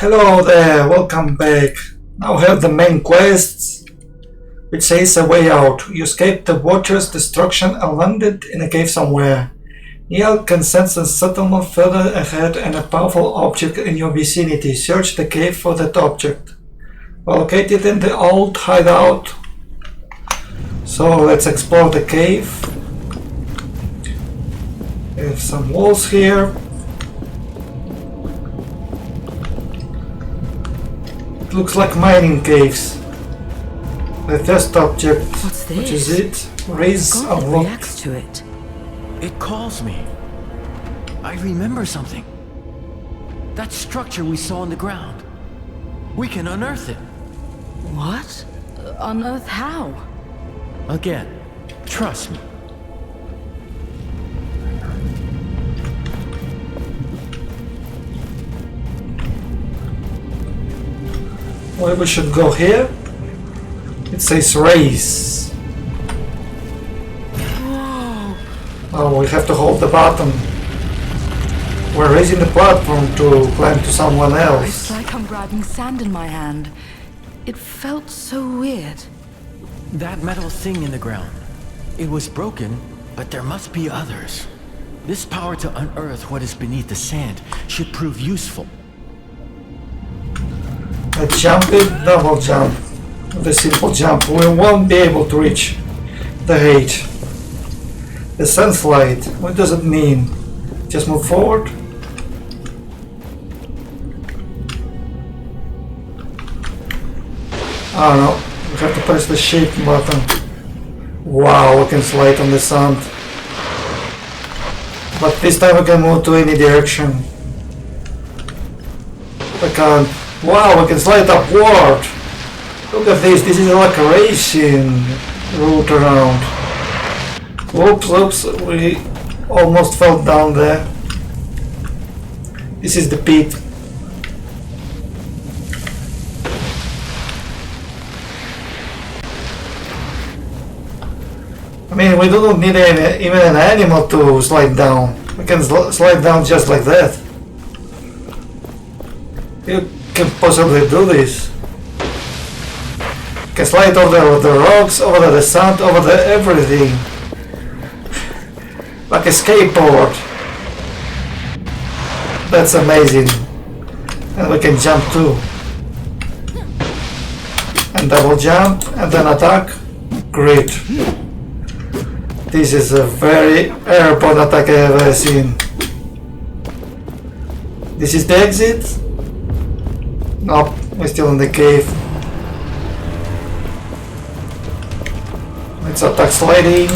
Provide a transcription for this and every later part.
Hello there, welcome back. Now we have the main quests, which says a way out. You escaped the water's destruction and landed in a cave somewhere. Neil can sense a settlement further ahead and a powerful object in your vicinity. Search the cave for that object. Located in the old hideout. So let's explore the cave. We have some walls here. It looks like mining caves. The first object. What's this? What is it? Raise a God rock. reacts to it. It calls me. I remember something. That structure we saw on the ground. We can unearth it. What? Unearth how? Again, trust me. Well, we should go here. It says raise. Whoa! Oh, we have to hold the button. We're raising the platform to climb to someone It's else. like I'm grabbing sand in my hand. It felt so weird. That metal thing in the ground. It was broken, but there must be others. This power to unearth what is beneath the sand should prove useful. A jump it, double jump. With a simple jump, we won't be able to reach the height. The sand slide, what does it mean? Just move forward? Oh no, we have to press the shift button. Wow, we can slide on the sand. But this time we can move to any direction. I can't. Wow, we can slide upward. Look at this, this is like a racing route around. Whoops, whoops, we almost fell down there. This is the pit. I mean, we don't need even an animal to slide down. We can slide down just like that. You can possibly do this. You can slide over the rocks, over the sand, over the everything. Like a skateboard. That's amazing. And we can jump too. And double jump, and then attack. Great. This is a very airborne attack I've ever seen. This is the exit? Nope, we're still in the cave. Let's attack sliding.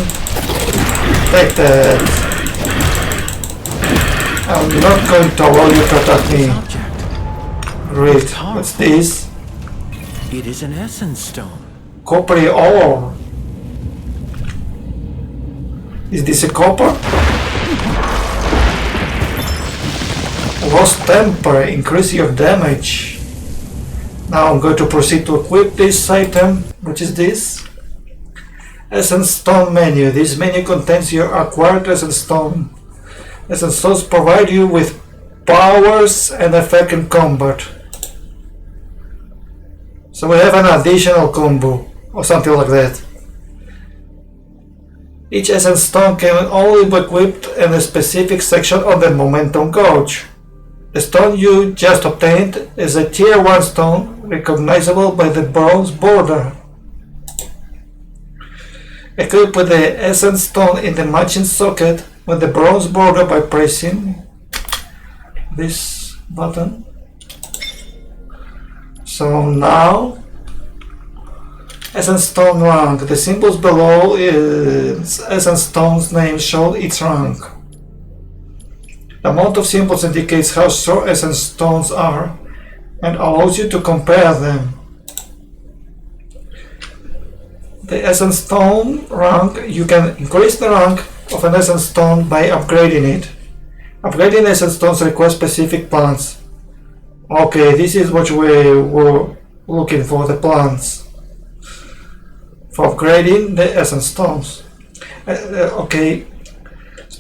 Take that. I'm not going to allow you to attack me. Object. Great. What's this? It is an essence stone. Coppery ore. Is this a copper? Lost temper, increase your damage. Now I'm going to proceed to equip this item. Which is this? Essence Stone menu. This menu contains your acquired Essence Stone. Essence Stones provide you with powers and effect in combat. So we have an additional combo or something like that. Each Essence Stone can only be equipped in a specific section of the Momentum Gauge. The stone you just obtained is a Tier 1 stone, recognizable by the bronze border. Equip with the Essence Stone in the matching socket with the bronze border by pressing this button. So now, Essence Stone rank. The symbols below is Essence Stone's name show its rank. The amount of symbols indicates how strong Essence Stones are and allows you to compare them. The Essence Stone rank, you can increase the rank of an Essence Stone by upgrading it. Upgrading Essence Stones requires specific plans. Okay, this is what we were looking for, the plans for upgrading the Essence Stones. Okay,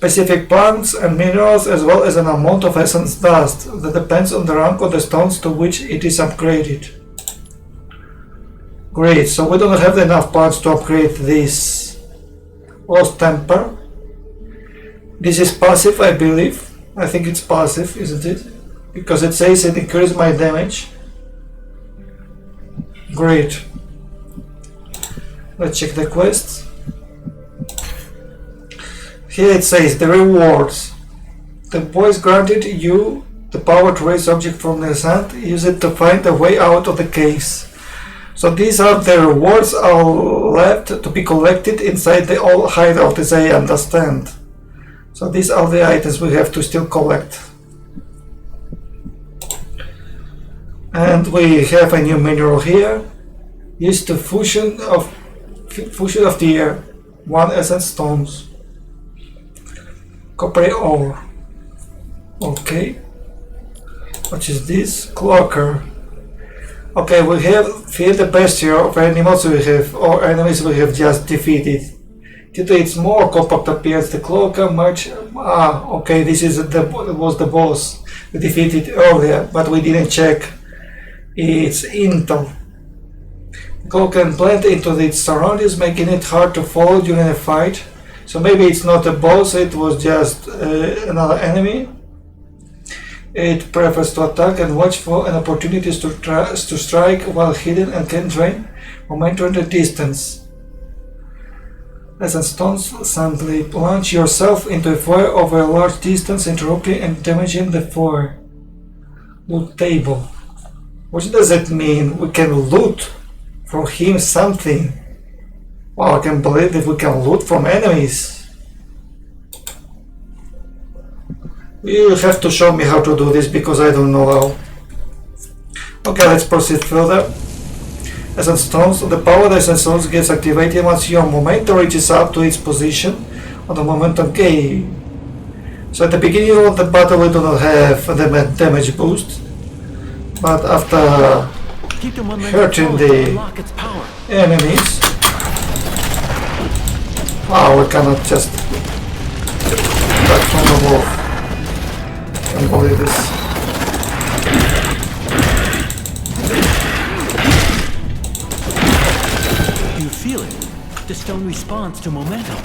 specific plants and minerals, as well as an amount of essence dust that depends on the rank of the stones to which it is upgraded. Great, so we don't have enough parts to upgrade this. Lost temper. This is passive, I believe. I think it's passive, isn't it? Because it says it increases my damage. Great. Let's check the quests. Here it says the rewards. The boys granted you the power to raise objects from the sand. Use it to find a way out of the caves. So these are the rewards all left to be collected inside the old hideout, as I understand. So these are the items we have to still collect. And we have a new mineral here. Use the fusion of the air. 1 essence stones. Copper ore. Okay. What is this? Cloaker. Okay, we have feared the bestiary of animals we have, or enemies we have just defeated. Due to its more compact appearance, the cloaker much... okay, this is was the boss we defeated earlier, but we didn't check its intel. The cloaker can blend into its surroundings, making it hard to follow during a fight. So maybe it's not a boss, it was just another enemy. It prefers to attack and watch for an opportunity to strike while hidden and can drain momentum in the distance. Essence stones simply launch yourself into a fire over a large distance, interrupting and damaging the fire. Loot table. What does it mean? We can loot from him something. Wow, I can't believe that we can loot from enemies. You have to show me how to do this because I don't know how. Okay, let's proceed further. Essence stones. The power of the essence stones gets activated once your momentum reaches up to its position on the momentum gauge. So at the beginning of the battle we do not have the damage boost, but after hurting the enemies, wow, we cannot just attack from above. I can't believe this. You feel it. The stone responds to momentum.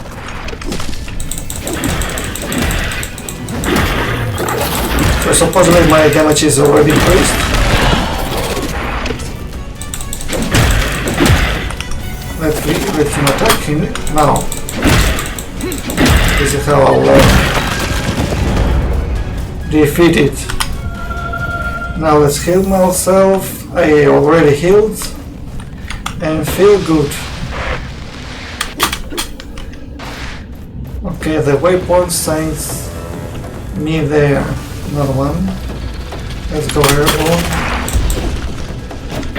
So supposedly my damage is already increased. Let him attack him now. This is how I'll defeat it. Now let's heal myself. I already healed and feel good. Okay, the waypoint signs me there. Another one. Let's go airborne.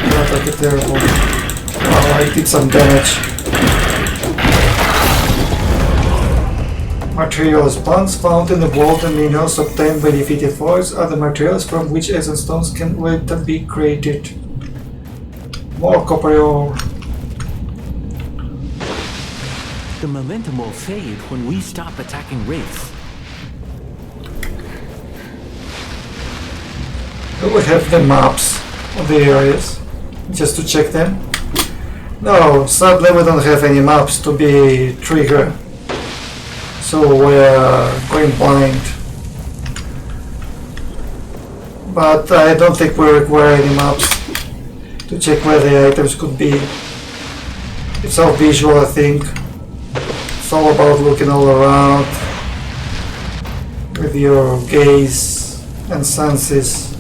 Not like it airborne. Wow, I did some damage. Materials. Plants found in the world and minerals obtained by defeated foes are the materials from which essence stones can later be created. More copper ore. The momentum will fade when we stop attacking wraiths. Do we have the maps of the areas just to check them? No, sadly we don't have any maps to be triggered. So we're going blind. But I don't think we require any maps to check where the items could be. It's all visual, I think. It's all about looking all around with your gaze and senses.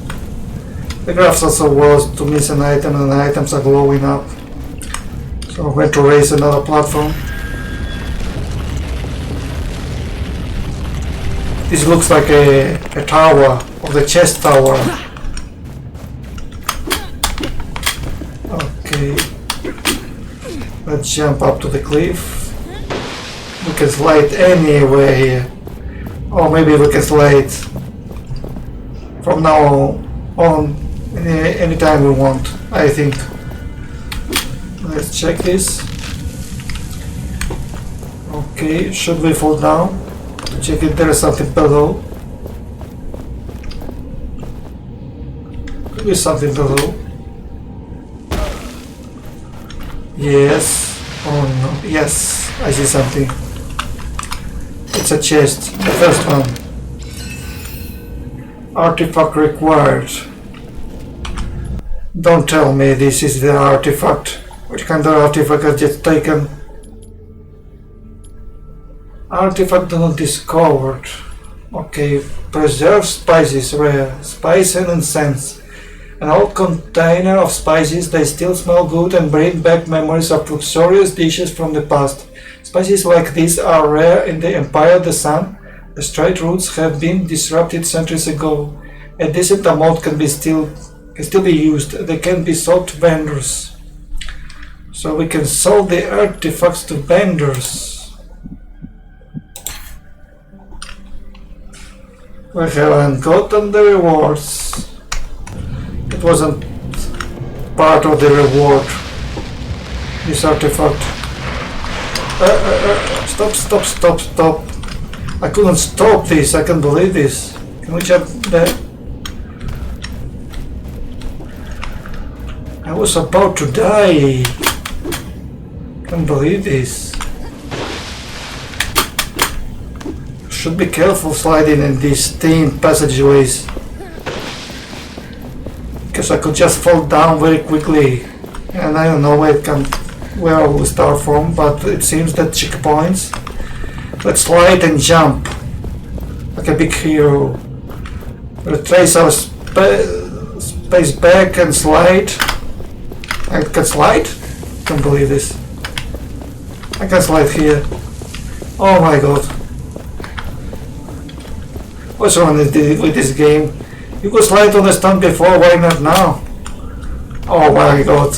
The graphs also was to miss an item and the items are glowing up. So I'm going to raise another platform. This looks like a tower, of the chest tower. Okay. Let's jump up to the cliff. We can slide anywhere here. Or maybe we can slide from now on anytime we want, I think. Let's check this. Okay, should we fall down? Check if there is something below. Could be something below. Yes. Oh no. Yes. I see something. It's a chest. The first one. Artifact required. Don't tell me this is the artifact. Which kind of artifact has just taken? Artifact not discovered. Okay. Preserved spices rare. Spice and incense. An old container of spices, they still smell good and bring back memories of luxurious dishes from the past. Spices like these are rare in the Empire of the Sun. The straight roots have been disrupted centuries ago. A decent amount can still be used. They can be sold to vendors. So we can sell the artifacts to vendors. We haven't gotten the rewards. It wasn't part of the reward, this artifact. Stop. I couldn't stop this, I can't believe this. Can we jump there? I was about to die. Can't believe this. Should be careful sliding in these thin passageways. Because I could just fall down very quickly, and I don't know where I will start from, but it seems that checkpoints. Let's slide and jump like a big hero. Retrace our space back and slide. I can slide? Can't believe this. I can slide here. Oh my god. What's wrong with this game? You could slide on the stand before, why not now? Oh my god.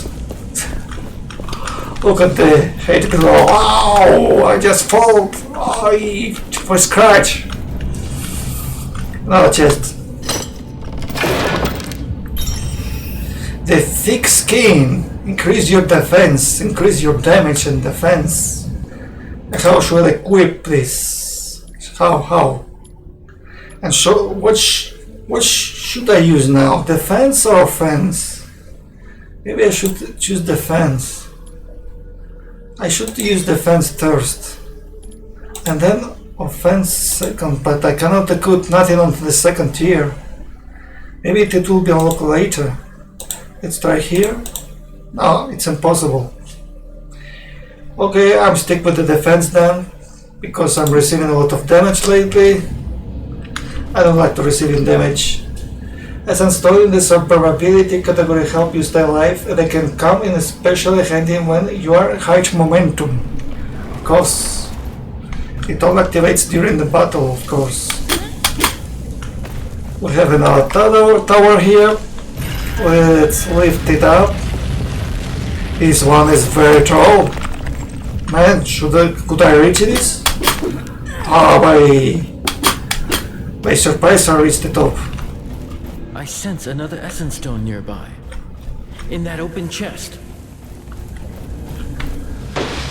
Look at the head below. Wow! I just fall. For scratch. Another chest. The thick skin. Increase your defense. Increase your damage and defense. How should I equip this? How? And so what should I use now? Defense or offense? Maybe I should choose defense. I should use defense first. And then offense second, but I cannot equip nothing on the second tier. Maybe it will be unlocked later. Let's try here. No, it's impossible. Okay, I'm stick with the defense then, because I'm receiving a lot of damage lately. I don't like to receive damage. As installing the survivability category help you stay alive, they can come in especially handy when you are high momentum. Of course, it all activates during the battle, of course. We have another tower here. Let's lift it up. This one is very tall. Man, could I reach this? By surprise I reached the top. I sense another essence stone nearby. In that open chest.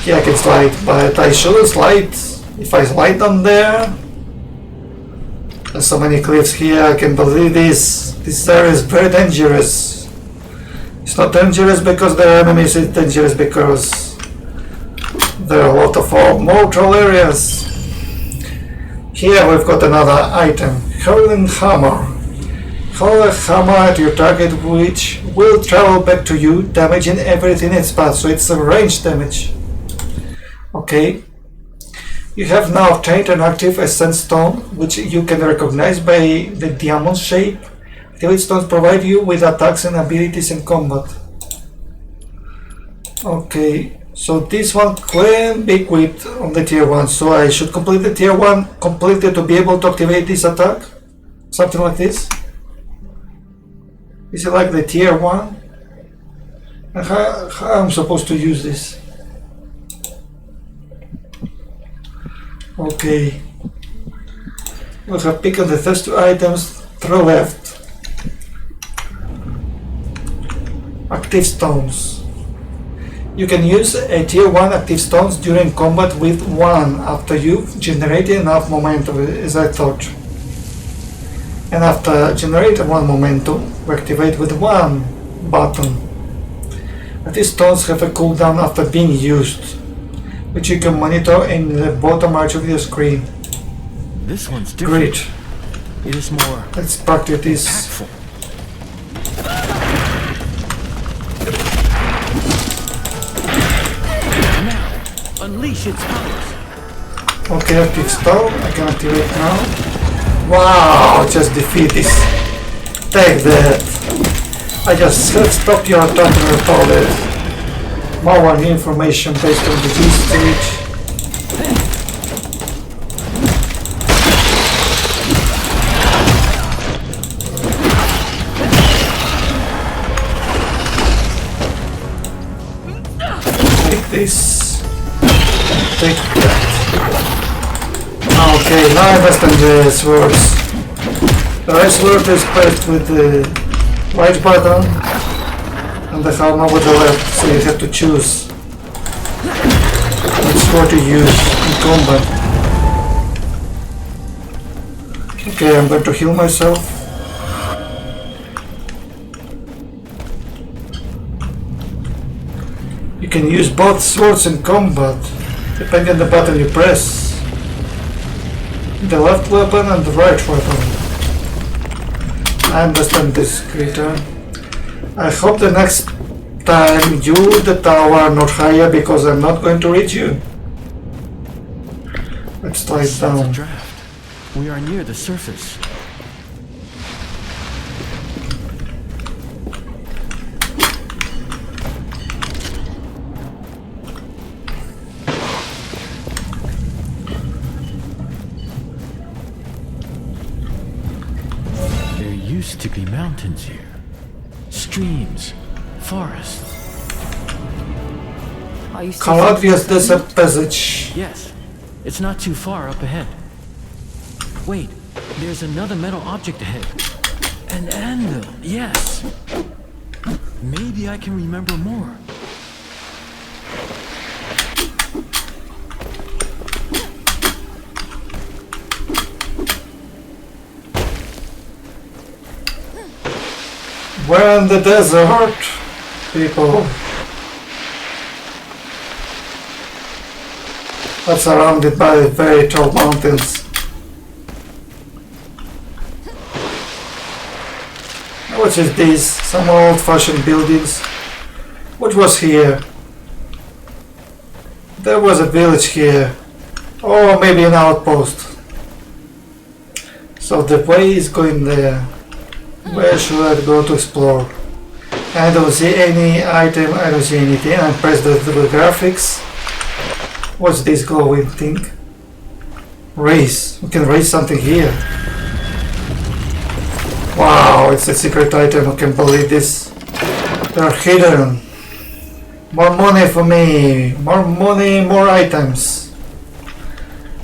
Yeah, I can slide, but I shouldn't slide. If I slide down there... There's so many cliffs here, I can believe this. This area is very dangerous. It's not dangerous because there are enemies, it's dangerous because there are a lot of mortal areas. Here we've got another item, Hurling Hammer. Hurl a hammer at your target which will travel back to you, damaging everything in its path, so it's a ranged damage. Okay. You have now obtained an active essence stone, which you can recognize by the diamond shape. Activate stones provide you with attacks and abilities in combat. Okay. So this one can be equipped on the tier 1, so I should complete the tier 1 completely to be able to activate this attack? Something like this? Is it like the tier 1? And how I'm supposed to use this? Okay. We have picked the first two items, throw left. Active stones. You can use a tier 1 active stones during combat with 1 after you've generated enough momentum, as I thought. And after generating 1 momentum, we activate with 1 button. These stones have a cooldown after being used, which you can monitor in the bottom right of your screen. This one's different. Great. It is more Let's practice this. impactful. Now, unleash its powers. Okay, active stone. I can activate now. Wow, just defeat this. Take that. I just stopped your attack and recalled it. More new information based on the history. Take this. Take that. Okay, now I understand the swords. The right sword is placed with the right button and the hammer with the left, so you have to choose which sword to use in combat. Okay, I'm going to heal myself. You can use both swords in combat, depending on the button you press. The left weapon and the right weapon. I understand this, creature. I hope the next time you, the tower, are not higher because I'm not going to reach you. Let's try it That's a down. draft. We are near the surface. There used to be mountains here. Streams, forests. Are you still Calabria's Desert Passage. Yes, it's not too far up ahead. Wait, there's another metal object ahead. An anvil, yes. Maybe I can remember more. We're in the desert, people. But surrounded by very tall mountains. What is this? Some old-fashioned buildings. What was here? There was a village here. Or maybe an outpost. So the way is going there. Where should I go to explore? I don't see any item, I don't see anything. I press the graphics. What's this glowing thing? Raise. We can raise something here. Wow, it's a secret item. I can't believe this. They're hidden. More money for me. More money, more items.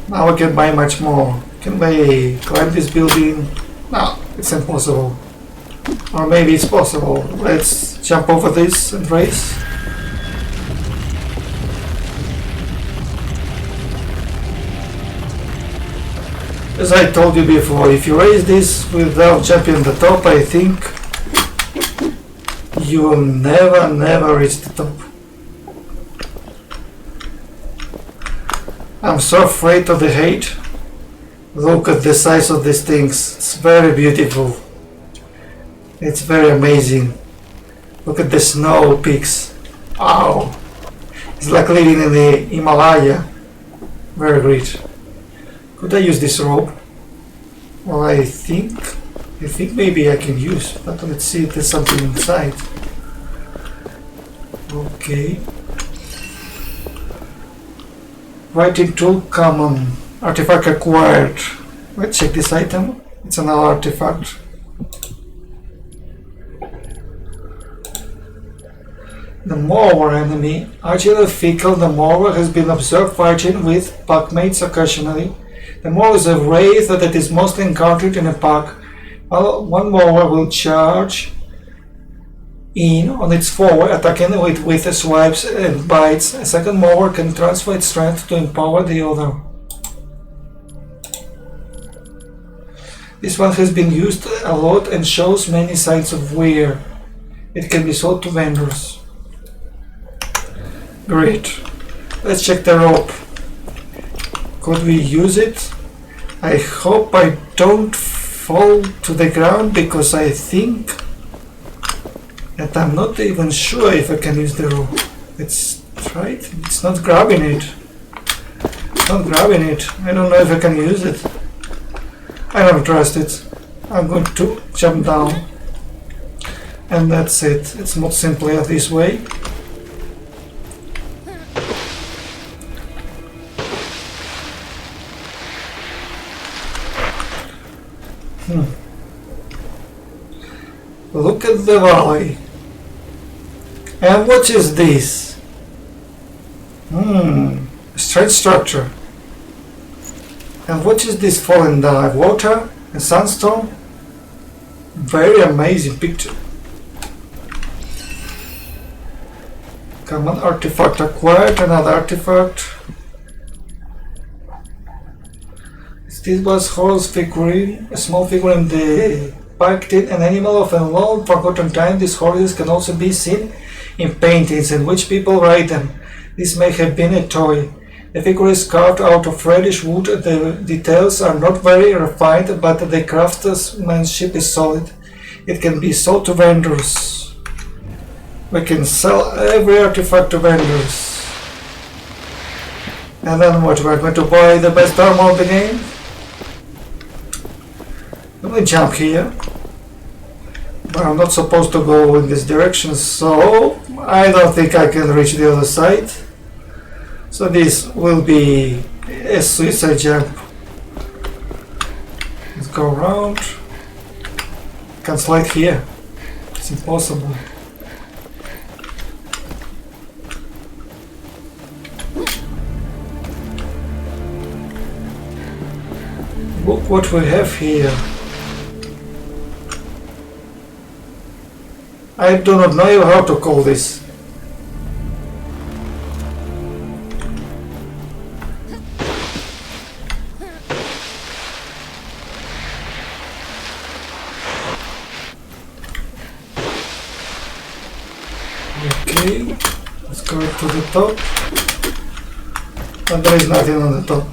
Now I can buy much more. Can I climb this building? No, it's impossible. Or maybe it's possible. Let's jump over this and race. As I told you before, if you raise this without jumping the top, I think you will never reach the top. I'm so afraid of the height. Look at the size of these things. It's very beautiful. It's very amazing. Look at the snow peaks. Wow. It's like living in the Himalaya. Very great. Could I use this rope? Well, I think maybe I can use, but let's see if there's something inside. Okay. Writing tool common. Artifact acquired. Let's check this item. It's another artifact. The mower enemy. Archer vehicle. The mower has been observed fighting with packmates occasionally. The mower is a wraith that is mostly encountered in a pack. One mower will charge in on its forward, attacking it with swipes and bites. A second mower can transfer its strength to empower the other. This one has been used a lot and shows many signs of wear. It can be sold to vendors. Great. Let's check the rope. Could we use it? I hope I don't fall to the ground because I think that I'm not even sure if I can use the rope. Let's try it. It's not grabbing it. It's not grabbing it. I don't know if I can use it. I don't trust it. I'm going to jump down. And that's it. It's not simply this way. Look at the valley. And what is this? Strange structure. And what is this fallen dive? Water? A sandstone? Very amazing picture. Common artifact acquired, another artifact. This was horse figurine, a small figurine depicting an animal of a long forgotten time. These horses can also be seen in paintings in which people ride them. This may have been a toy. The figure is carved out of reddish wood. The details are not very refined, but the craftsmanship is solid. It can be sold to vendors. We can sell every artifact to vendors. And then what? We're going to buy the best armor of the game? Let me jump here. But I'm not supposed to go in this direction, so I don't think I can reach the other side. So this will be a suicide jump. Let's go around. Can't slide here. It's impossible. Look what we have here. I do not know how to call this. Okay, let's go to the top. And there is nothing on the top.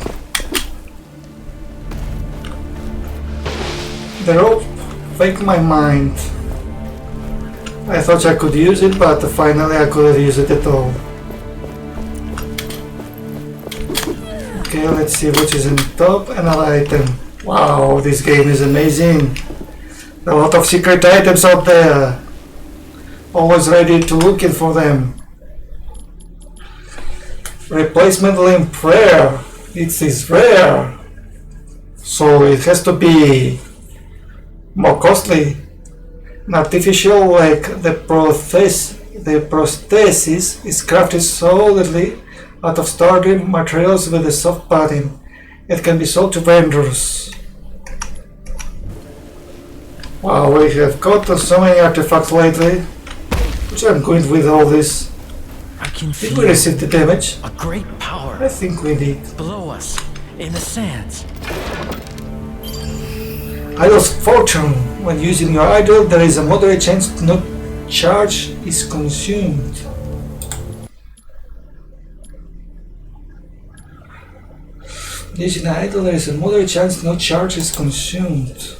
The rope faked my mind. I thought I could use it, but finally I couldn't use it at all. Okay, let's see what is in the top. Another item. Wow, this game is amazing. A lot of secret items out there. Always ready to looking for them. Replacement limb prayer. It is rare. So it has to be more costly. An artificial leg, the prosthesis is crafted solidly out of sturdy materials with a soft padding. It can be sold to vendors. Wow, we have got so many artifacts lately. Which I'm good with all this. I can Did feel we receive the damage? a great power I think we did. below us in the sands. Idol's fortune. When using your idol, there is a moderate chance no charge is consumed. Using an idol, there is a moderate chance no charge is consumed.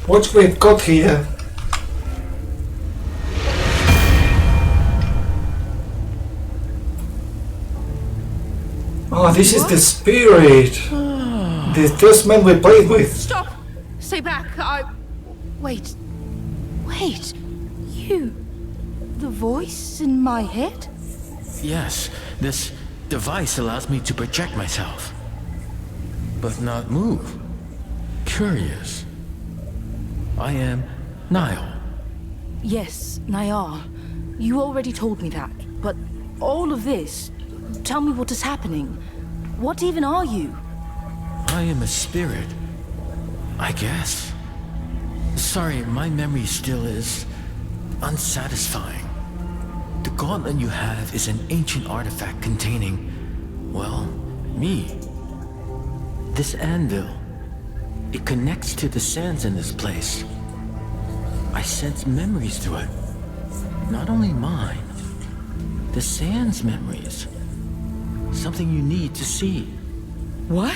What we've got here? Oh, this is the spirit. The first man we played with. Stop! Stay back! Wait. Wait. You. The voice in my head? Yes, this device allows me to project myself, but not move. curious. I am Niall. Yes, Nayar. You already told me that, but all of this... Tell me what is happening. What even are you? I am a spirit, I guess. Sorry, my memory still is unsatisfying. The gauntlet you have is an ancient artifact containing, well, me. This anvil, it connects to the sands in this place. I sense memories through it. Not only mine, the sands memories. Something you need to see. What?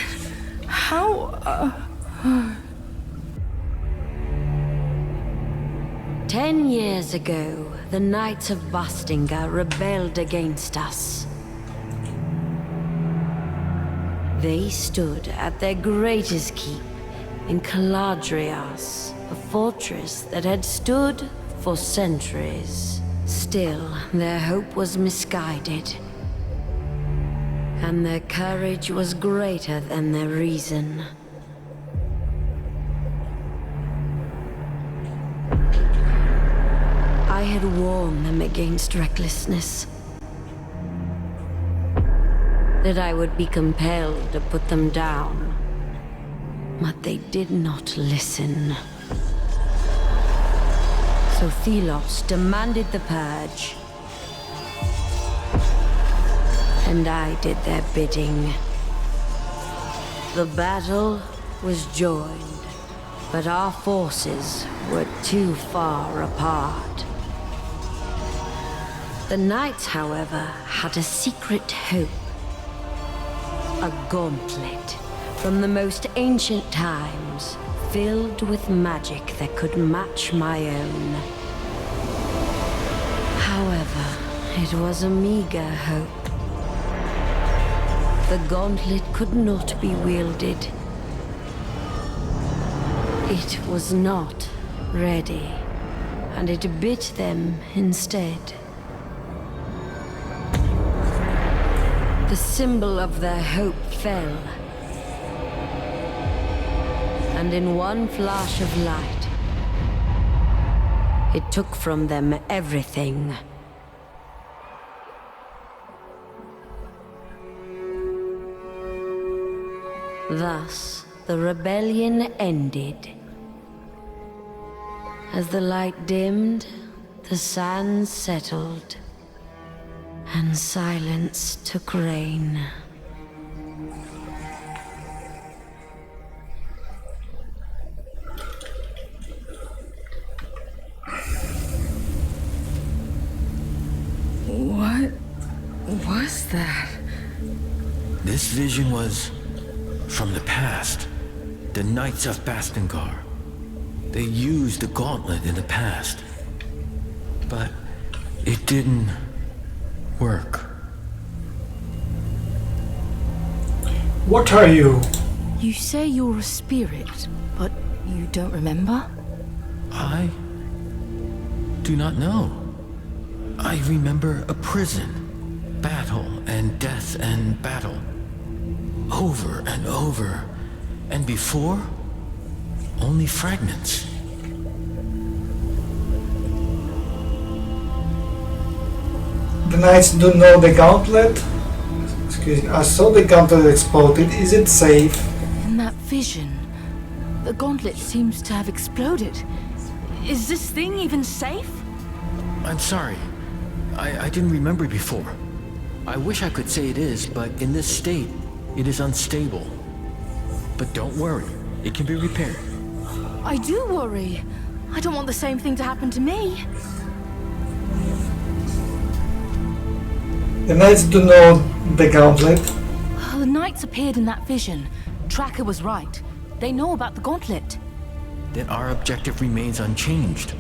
How, 10 years ago, the Knights of Bastinga rebelled against us. They stood at their greatest keep in Caladrias, a fortress that had stood for centuries. Still, their hope was misguided, and their courage was greater than their reason. I had warned them against recklessness. That I would be compelled to put them down. But they did not listen. So Thelos demanded the purge. And I did their bidding. The battle was joined, but our forces were too far apart. The Knights, however, had a secret hope. A gauntlet from the most ancient times, filled with magic that could match my own. However, it was a meager hope. The gauntlet could not be wielded. It was not ready, and it bit them instead. The symbol of their hope fell. And in one flash of light, it took from them everything. Thus, the rebellion ended. As the light dimmed, the sands settled. And silence took reign. What was that? This vision was from the past. The Knights of Bastingar. They used the gauntlet in the past. But it didn't work. What are you? You say you're a spirit, but you don't remember? I do not know. I remember a prison, battle and death and battle. Over and over. And before, only fragments. The Knights don't know the gauntlet? Excuse me, I saw the gauntlet exploded. Is it safe? In that vision, the gauntlet seems to have exploded. Is this thing even safe? I'm sorry. I didn't remember before. I wish I could say it is, but in this state, it is unstable. But don't worry, it can be repaired. I do worry. I don't want the same thing to happen to me. The Knights do know the gauntlet. The Knights appeared in that vision. Tracker was right. They know about the gauntlet. Then our objective remains unchanged.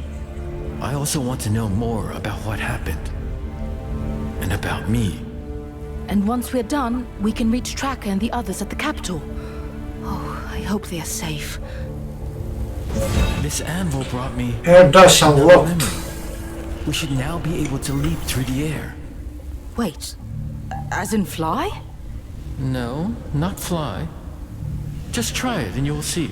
I also want to know more about what happened. And about me. And once we're done, we can reach Tracker and the others at the capital. Oh, I hope they are safe. This anvil brought me Air dash another unlocked. memory. We should now be able to leap through the air. Wait, as in fly? No, not fly. Just try it and you'll see.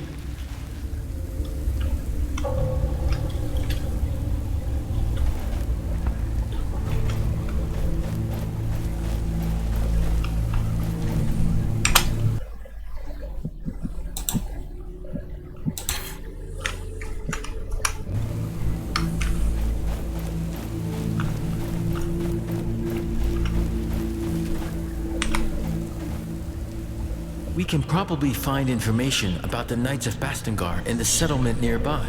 can probably find information about the Knights of Bastengar in the settlement nearby.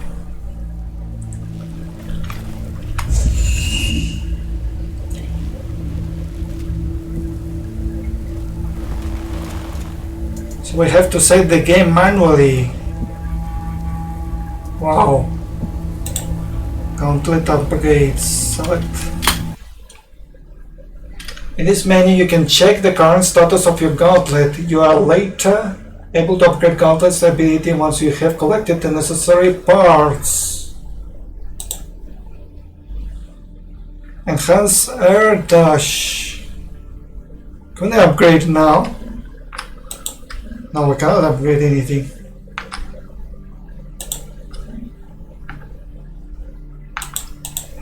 So we have to save the game manually. Wow. Gauntlet upgrades. Select. In this menu you can check the current status of your gauntlet. You are later able to upgrade gauntlet's ability once you have collected the necessary parts. Enhance air dash. Can I upgrade now? No, we cannot upgrade anything.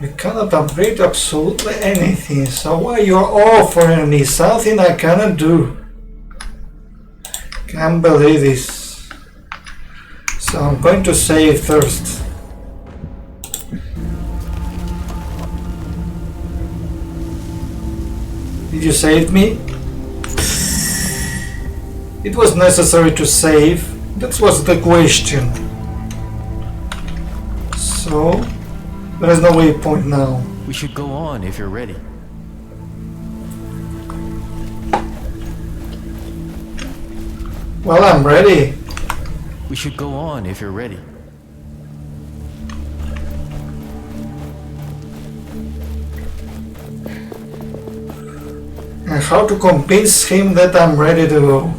We cannot upgrade absolutely anything, so why you're offering me something I cannot do? Can't believe this. So I'm going to save first. Did you save me? It was necessary to save. That was the question. So there is no waypoint now. We should go on if you're ready. Well, I'm ready. We should go on if you're ready. And how to convince him that I'm ready to go?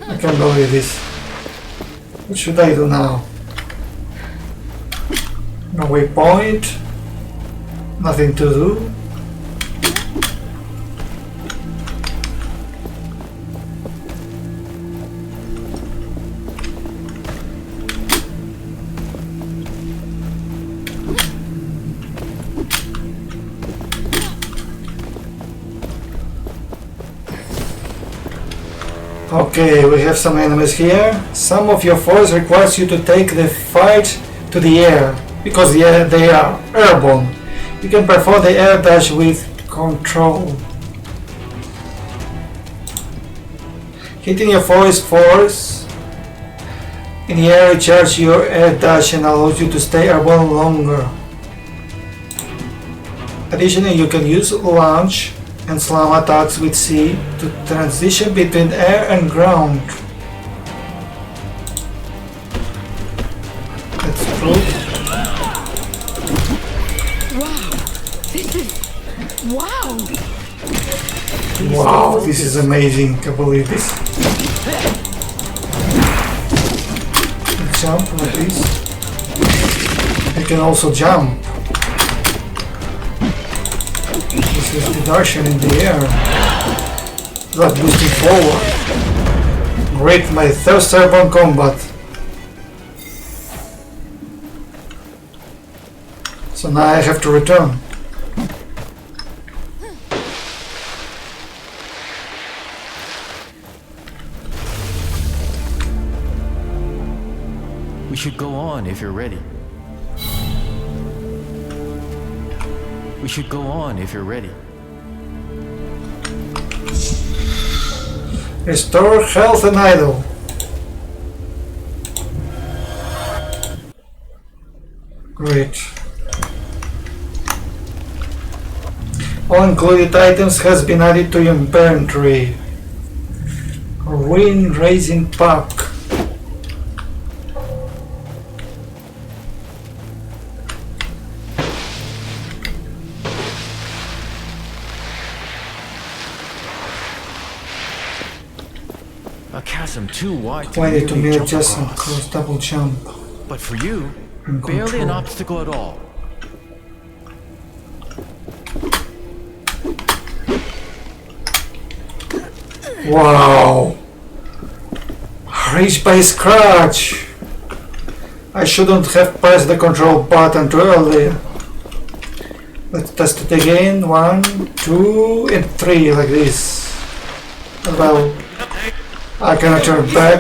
I can't believe this. What should I do now? No waypoint. Nothing to do. Okay, we have some enemies here. Some of your force requires you to take the fight to the air, because they are airborne. You can perform the air dash with control. Hitting your force in the air recharges your air dash and allows you to stay airborne longer. Additionally, you can use launch and slam attacks with C to transition between air and ground. That's true. Wow, this is... wow! Wow, this is amazing. Can't believe this. Jump like this. You can also jump. This is reduction in the air. Like boosting forward. Great, my first airborne combat. So now I have to return. We should go on if you're ready. We should go on if you're ready. Restore health and idle. Great. All included items has been added to your inventory. Ruin raising pack. A chasm too wide to 22 merely minute jump just across. cross double jump. But for you, And barely an control. obstacle at all. Wow! Reached by scratch! I shouldn't have pressed the control button too early. Let's test it again. 1, 2, and 3 like this. Well, I cannot turn back.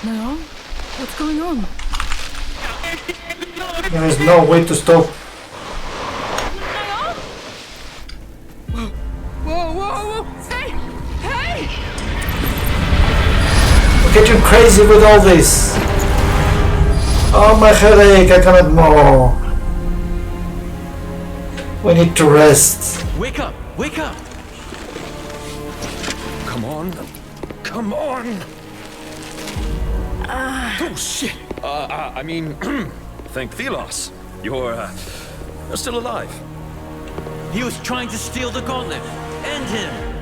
No? What's going on? There is no way to stop. Whoa, whoa, whoa! Stay! getting crazy with all this. Oh, my headache, I cannot more. We need to rest. Wake up! Wake up! Come on. Come on! Oh, shit! I mean, thank Thelos. You're still alive. He was trying to steal the gauntlet. End him!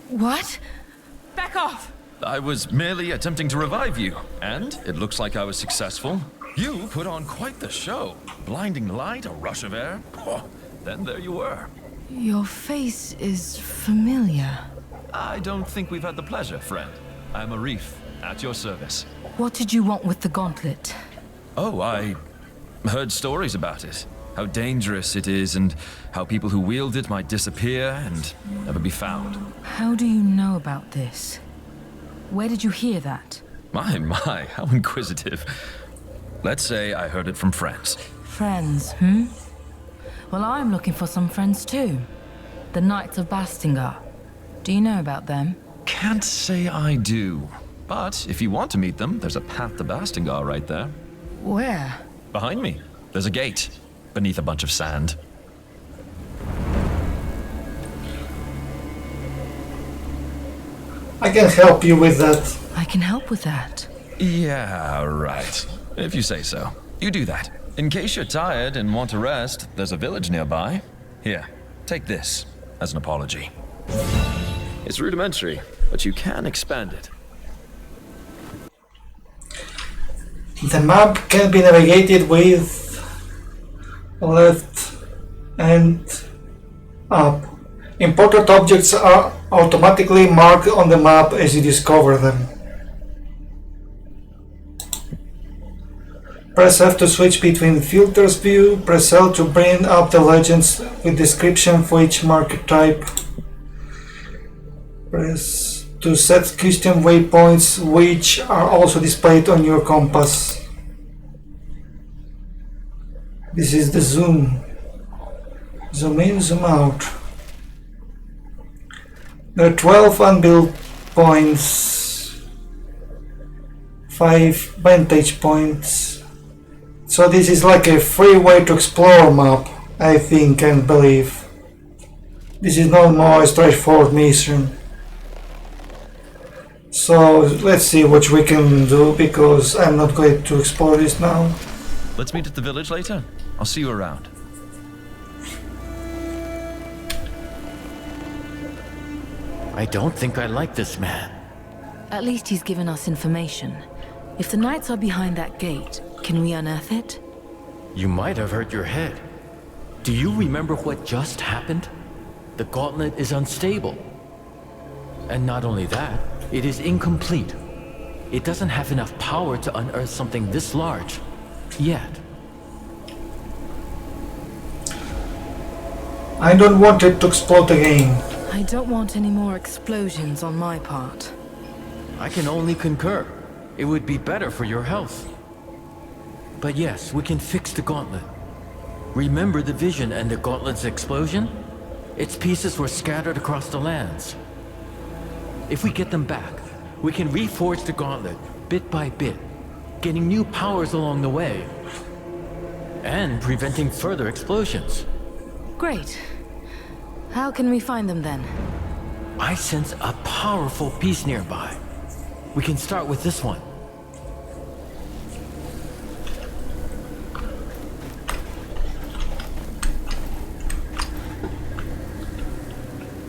What? Back off! I was merely attempting to revive you, and it looks like I was successful. You put on quite the show. Blinding light, a rush of air. Oh, then there you were. Your face is familiar. I don't think we've had the pleasure, friend. I'm Arif, at your service. What did you want with the gauntlet? Oh, I heard stories about it. How dangerous it is, and how people who wield it might disappear and never be found. How do you know about this? Where did you hear that? My, how inquisitive. Let's say I heard it from friends. Friends, Well, I'm looking for some friends too. The Knights of Bastingar. Do you know about them? Can't say I do. But if you want to meet them, there's a path to Bastingar right there. Where? Behind me, there's a gate, beneath a bunch of sand. I can help you with that. I can help with that. Yeah, right. If you say so. You do that. In case you're tired and want to rest, there's a village nearby. Here, take this as an apology. It's rudimentary, but you can expand it. The map can be navigated with left and up. Important objects are automatically marked on the map as you discover them. Press F to switch between filters view, press L to bring up the legends with description for each marker type. Press to set custom waypoints which are also displayed on your compass. This is the zoom. Zoom in, zoom out. There are 12 unbuilt points, 5 vantage points. So this is like a free way to explore map, I think and believe. This is not more a straightforward mission. So let's see what we can do, because I'm not going to explore this now. Let's meet at the village later. I'll see you around. I don't think I like this man. At least he's given us information. If the Knights are behind that gate, can we unearth it? You might have hurt your head. Do you remember what just happened? The gauntlet is unstable. And not only that, it is incomplete. It doesn't have enough power to unearth something this large. Yet. I don't want it to explode again. I don't want any more explosions on my part. I can only concur. It would be better for your health. But yes, we can fix the gauntlet. Remember the vision and the gauntlet's explosion? Its pieces were scattered across the lands. If we get them back, we can reforge the gauntlet bit by bit, getting new powers along the way, and preventing further explosions. Great. How can we find them then? I sense a powerful piece nearby. We can start with this one.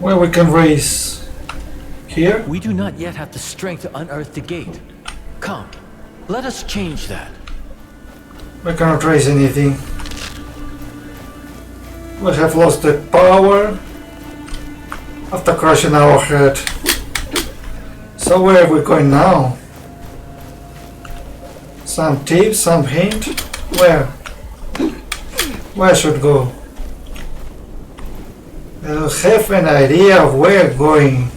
Where we can raise here? We do not yet have the strength to unearth the gate. Come, let us change that. We cannot raise anything. We have lost the power after crushing our head. So where are we going now? Some tips, some hint? Where? Where should go? I don't have an idea of where we're going.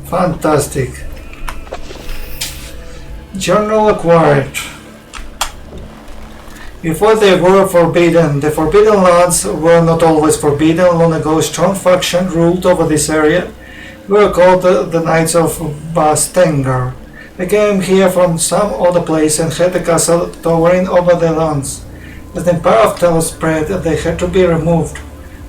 Fantastic. Journal acquired. Before they were forbidden, the Forbidden Lands were not always forbidden. Long ago, a strong faction ruled over this area. They were called the Knights of Bastengar. They came here from some other place and had a castle towering over the lands. As the Empire of Telos spread, they had to be removed.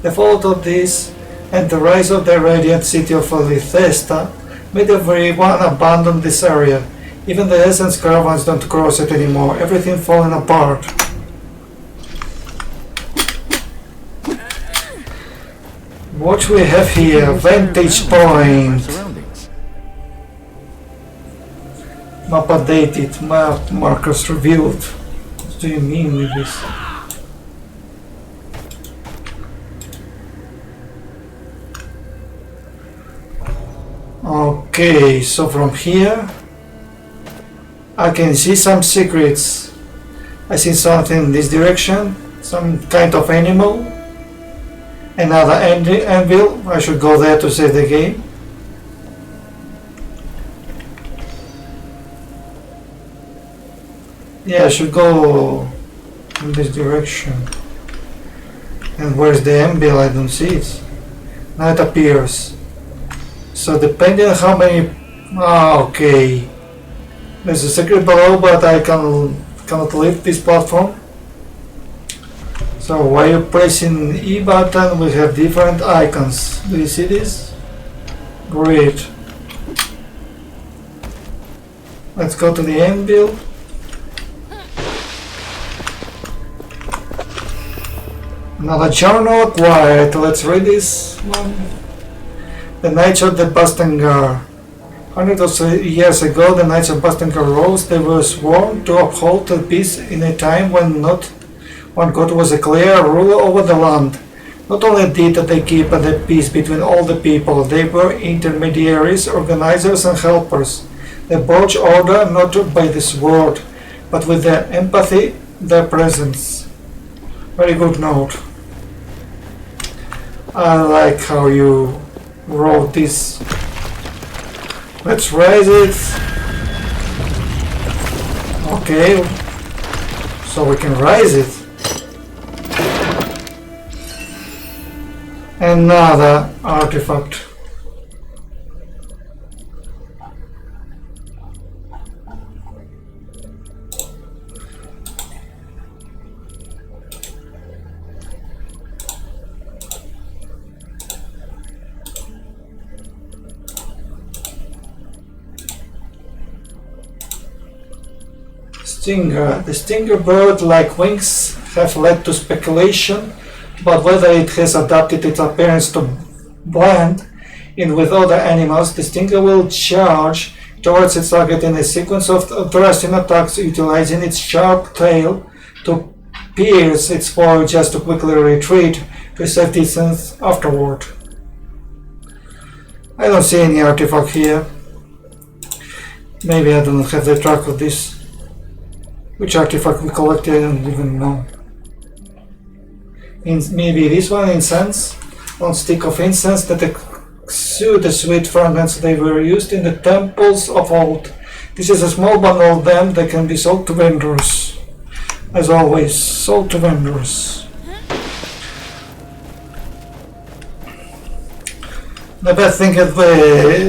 The fall of this and the rise of the radiant city of Lithesta made everyone abandon this area. Even the Essence caravans don't cross it anymore. Everything falling apart. What we have here, vantage point. Map updated, map markers revealed. What do you mean with this? Okay, so from here I can see some secrets. I see something in this direction, some kind of animal. Another anvil. I should go there to save the game. Yeah, I should go in this direction. And where's the anvil? I don't see it. Now it appears. So depending on how many... okay. There's a secret below, but I cannot lift this platform. So while you're pressing E button, we have different icons. Do you see this? Great. Let's go to the anvil. Another journal acquired. Let's read this one. The Knights of the Bastengar. Hundreds of years ago, the Knights of Bastengar rose. They were sworn to uphold the peace in a time when not one God was a clear ruler over the land. Not only did they keep the peace between all the people, they were intermediaries, organizers and helpers. They brought order not by the sword, but with their empathy, their presence. Very good note. I like how you wrote this. Let's raise it. Okay, so we can raise it. Another artifact. Stinger. The stinger bird-like wings have led to speculation about whether it has adapted its appearance to blend in with other animals. The stinger will charge towards its target in a sequence of thrusting attacks, utilizing its sharp tail to pierce its foe just to quickly retreat to a safe distance afterward. I don't see any artifact here. Maybe I don't have the track of this. Which artifact we collected, I don't even know. Maybe this one, incense. One stick of incense that exude the sweet fragrance. They were used in the temples of old. This is a small bundle of them that can be sold to vendors. As always, sold to vendors. The bad thing is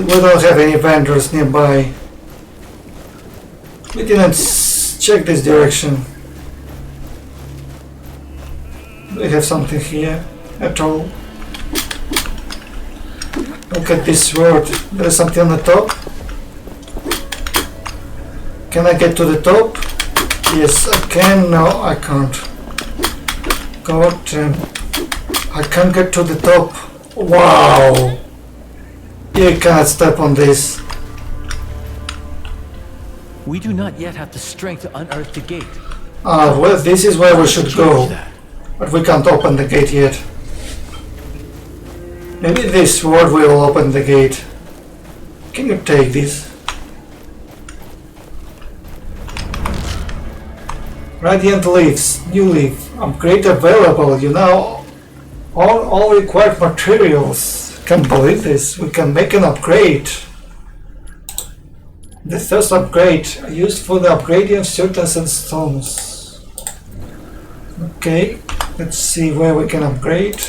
we don't have any vendors nearby. We didn't check this direction. Do we have something here at all? Look at this sword. There's something on the top. Can I get to the top? Yes, I can. No, I can't. God damn. I can't get to the top. Wow. You can't step on this. We do not yet have the strength to unearth the gate. Ah, well, this is where we should go. But we can't open the gate yet. Maybe this sword will open the gate. Can you take this? Radiant leaves, new leaf, upgrade available. You know, all required materials. Can't believe this. We can make an upgrade. The first upgrade used for the upgrading of certain sandstones. Okay, let's see where we can upgrade.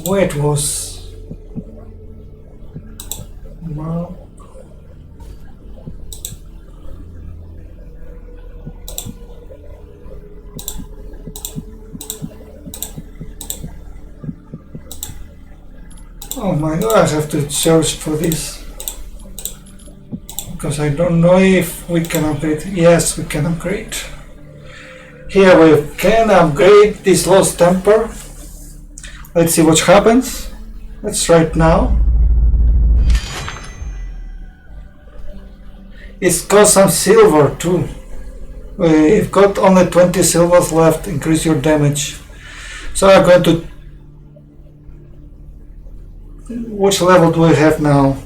Where it was. No. Oh my god, I have to search for this. Because I don't know if we can upgrade. Yes, we can upgrade. Here we can upgrade this lost temper. Let's see what happens. Let's try it now. It's got some silver too. We've got only 20 silvers left. Increase your damage. So I'm going to... Which level do we have now?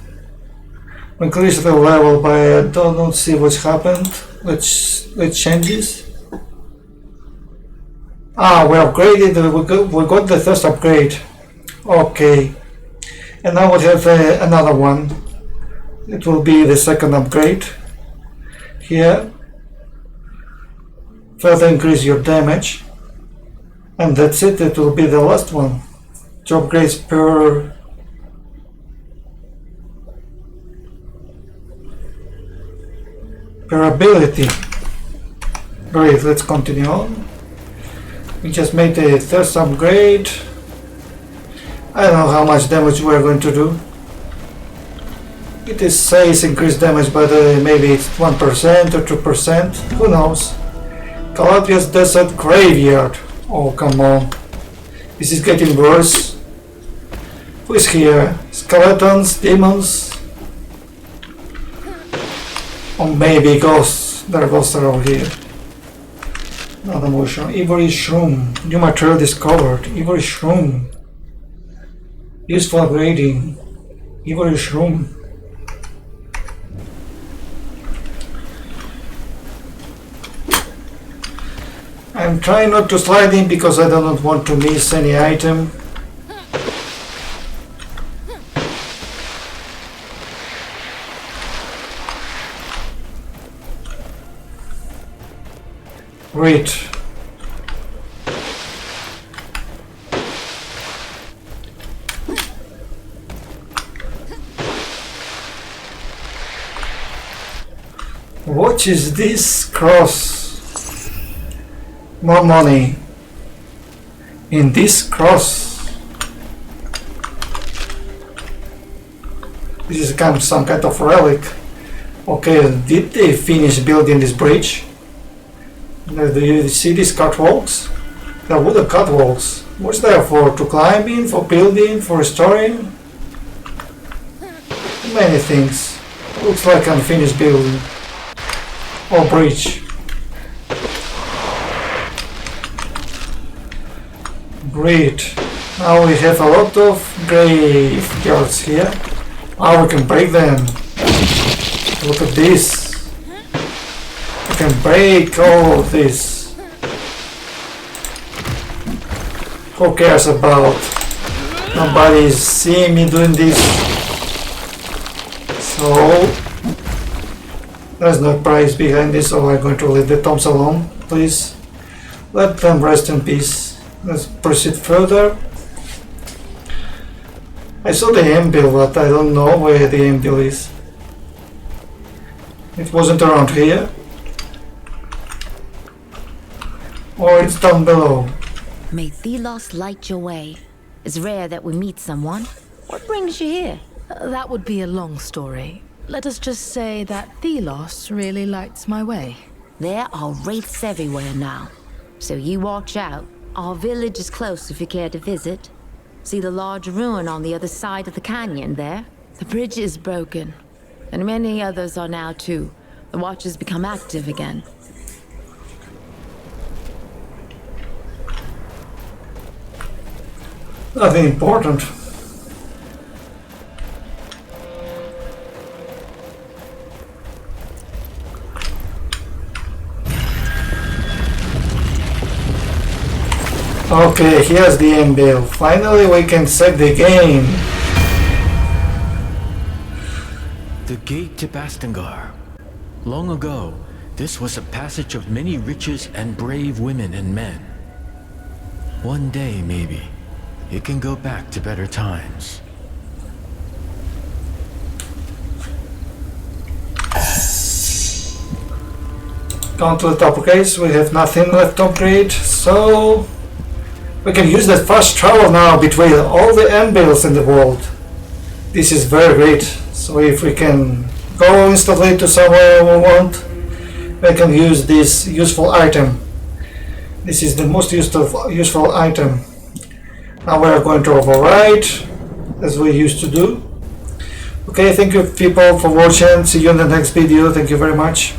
Increase the level, but I don't see what's happened. Let's change this. Ah, we upgraded. We got the first upgrade. Okay, and now we have another one. It will be the second upgrade. Here, further increase your damage, and that's it. It will be the last one. 2 upgrades per. Per ability. Great, let's continue on. We just made the first upgrade. I don't know how much damage we're going to do. It says increased damage, but maybe it's 1% or 2%. Who knows? Calabria's Desert Graveyard. Oh, come on. This is getting worse. Who is here? Skeletons? Demons? Or maybe ghosts. There are ghosts around here. Another motion. Ivory Shroom. New material discovered. Ivory Shroom. Used for upgrading. Ivory Shroom. I'm trying not to slide in because I do not want to miss any item. Great. What is this cross? More money in this cross. This is some kind of relic. Okay, did they finish building this bridge? Do you see these catwalks? They're wooden catwalks. What's there for? To climb in, for building, for restoring? Many things. Looks like unfinished building. Or bridge. Great. Now we have a lot of graveyards here. Now we can break them. Look at this. We can break all of this. Who cares about? Nobody's seeing me doing this. So there's no prize behind this, so I'm going to leave the tombs alone. Please let them rest in peace. Let's proceed further. I saw the anvil, but I don't know where the anvil is. It wasn't around here. Or it's down below. May Thelos light your way. It's rare that we meet someone. What brings you here? That would be a long story. Let us just say that Thelos really lights my way. There are wraiths everywhere now. So you watch out. Our village is close if you care to visit. See the large ruin on the other side of the canyon there? The bridge is broken, and many others are now too. The Watchers become active again. Nothing important. Okay, here's the anvil. Finally we can set the game. The gate to Bastengar. Long ago, This was a passage of many riches and brave women and men. One day, maybe, it can go back to better times. Gone to the top. Okay, so we have nothing left to upgrade, so we can use that fast travel now between all the anvils in the world. This is very great. So if we can go instantly to somewhere we want, we can use this useful item. This is the most useful item. Now we are going to overwrite, as we used to do. Okay, thank you people for watching. See you in the next video. Thank you very much.